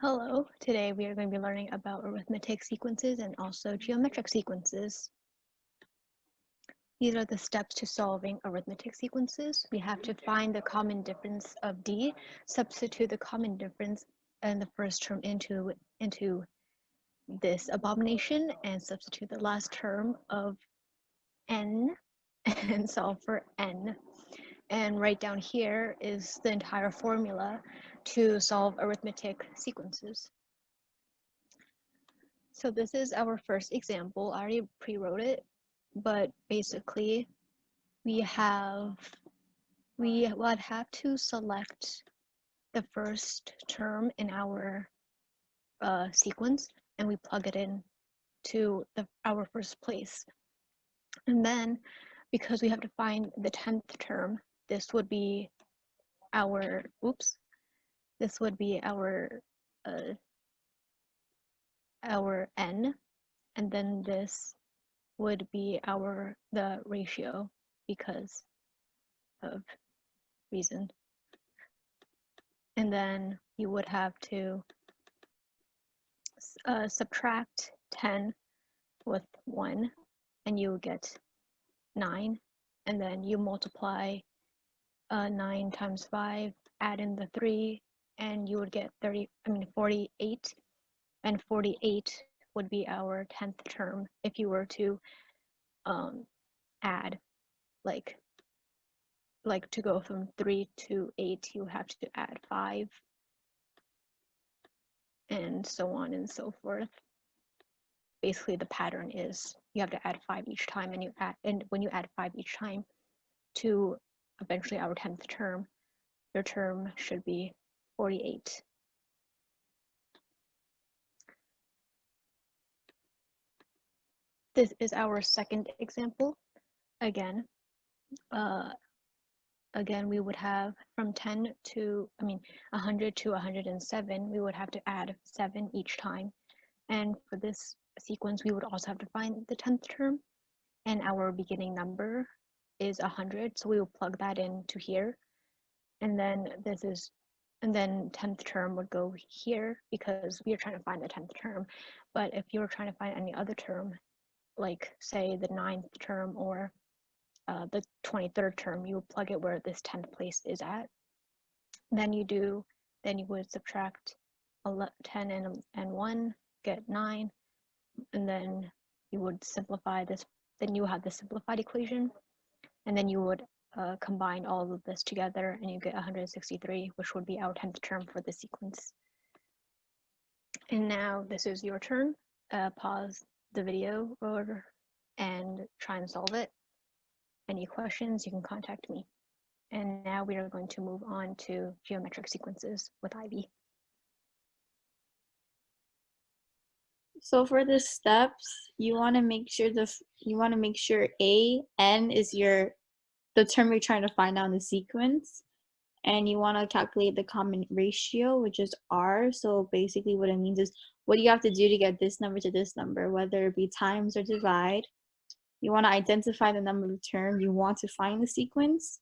Hello, today we are going to be learning about arithmetic sequences and also geometric sequences. These are the steps to solving arithmetic sequences. We have to find the common difference of D, substitute the common difference in the first term into this abomination, and substitute the last term of N and solve for N. And right down here is the entire formula to solve arithmetic sequences. So this is our first example. I already pre-wrote it, but basically we would have to select the first term in our sequence, and we plug it in to our first place. And then, because we have to find the 10th term, this would be our, this would be our n, and then this would be the ratio because of reason. And then you would have to subtract 10 with 1, and you get 9. And then you multiply 9 times 5, add in the 3, and you would get 48. And 48 would be our 10th term if you were to add, like to go from 3 to 8, you have to add 5, and so on and so forth. Basically, the pattern is you have to add 5 each time, and when you add 5 each time to eventually our 10th term, your term should be 48. This is our second example. Again, we would have from 100 to 107, we would have to add 7 each time. And for this sequence, we would also have to find the 10th term, and our beginning number is 100, so we will plug that into here. And then 10th term would go here because we are trying to find the 10th term. But if you were trying to find any other term, like say the 9th term or the 23rd term, you would plug it where this 10th place is at. Then you would subtract 10 and 1, get 9, and then you would simplify this. Then you have the simplified equation, and then you would combine all of this together, and you get 163, which would be our 10th term for the sequence. And now this is your turn. Pause the video and try and solve it. Any questions, you can contact me. And now we are going to move on to geometric sequences with Ivy. So for the steps, you want to make sure n is the term you're trying to find out in the sequence, and you want to calculate the common ratio, which is r. So basically what it means is, what do you have to do to get this number to this number, whether it be times or divide. You want to identify the number of terms you want to find the sequence.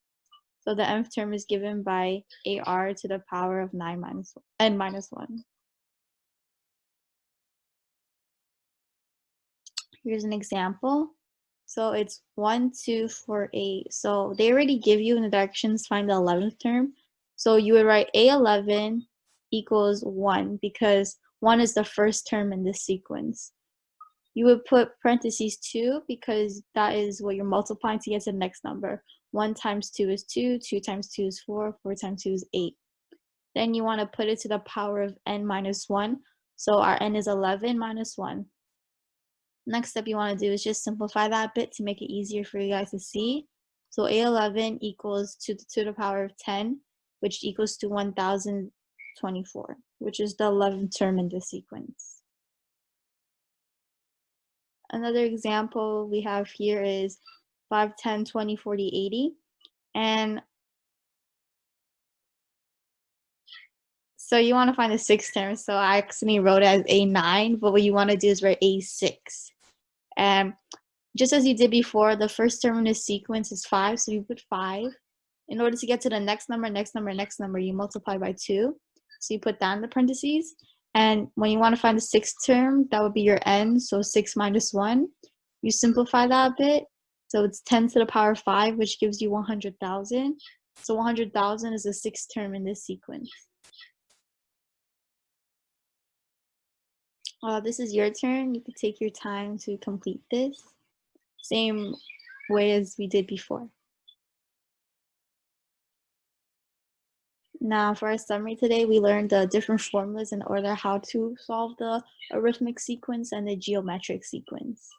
So the nth term is given by ar to the power of n minus 1. Here's an example. So it's 1, 2, 4, 8. So they already give you in the directions find the 11th term. So you would write A11 equals 1 because 1 is the first term in this sequence. You would put parentheses 2 because that is what you're multiplying to get to the next number. 1 times 2 is 2, 2 times 2 is 4, 4 times 2 is 8. Then you want to put it to the power of n minus 1. So our n is 11 minus 1. Next step you want to do is just simplify that bit to make it easier for you guys to see. So A11 equals to the power of 10, which equals to 1024, which is the 11th term in this sequence. Another example we have here is 5, 10, 20, 40, 80. And so you want to find the 6th term. So I accidentally wrote it as A9, but what you want to do is write A6. And just as you did before, the first term in this sequence is 5, so you put 5. In order to get to the next number, you multiply by 2. So you put that in the parentheses. And when you want to find the sixth term, that would be your n, so 6 minus 1. You simplify that a bit, so it's 10 to the power 5, which gives you 100,000. So 100,000 is the sixth term in this sequence. This is your turn. You can take your time to complete this. Same way as we did before. Now for our summary today, we learned the different formulas in order how to solve the arithmetic sequence and the geometric sequence.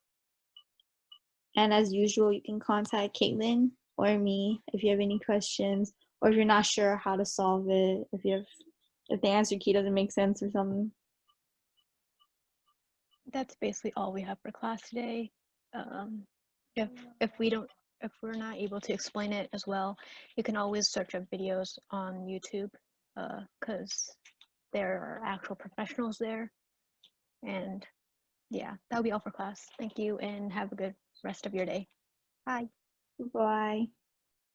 And as usual, you can contact Caitlin or me if you have any questions, or if you're not sure how to solve it, if the answer key doesn't make sense or something. That's basically all we have for class today. If we're not able to explain it as well, you can always search up videos on YouTube, because there are actual professionals there. And yeah, that'll be all for class. Thank you and have a good rest of your day. Bye. Bye.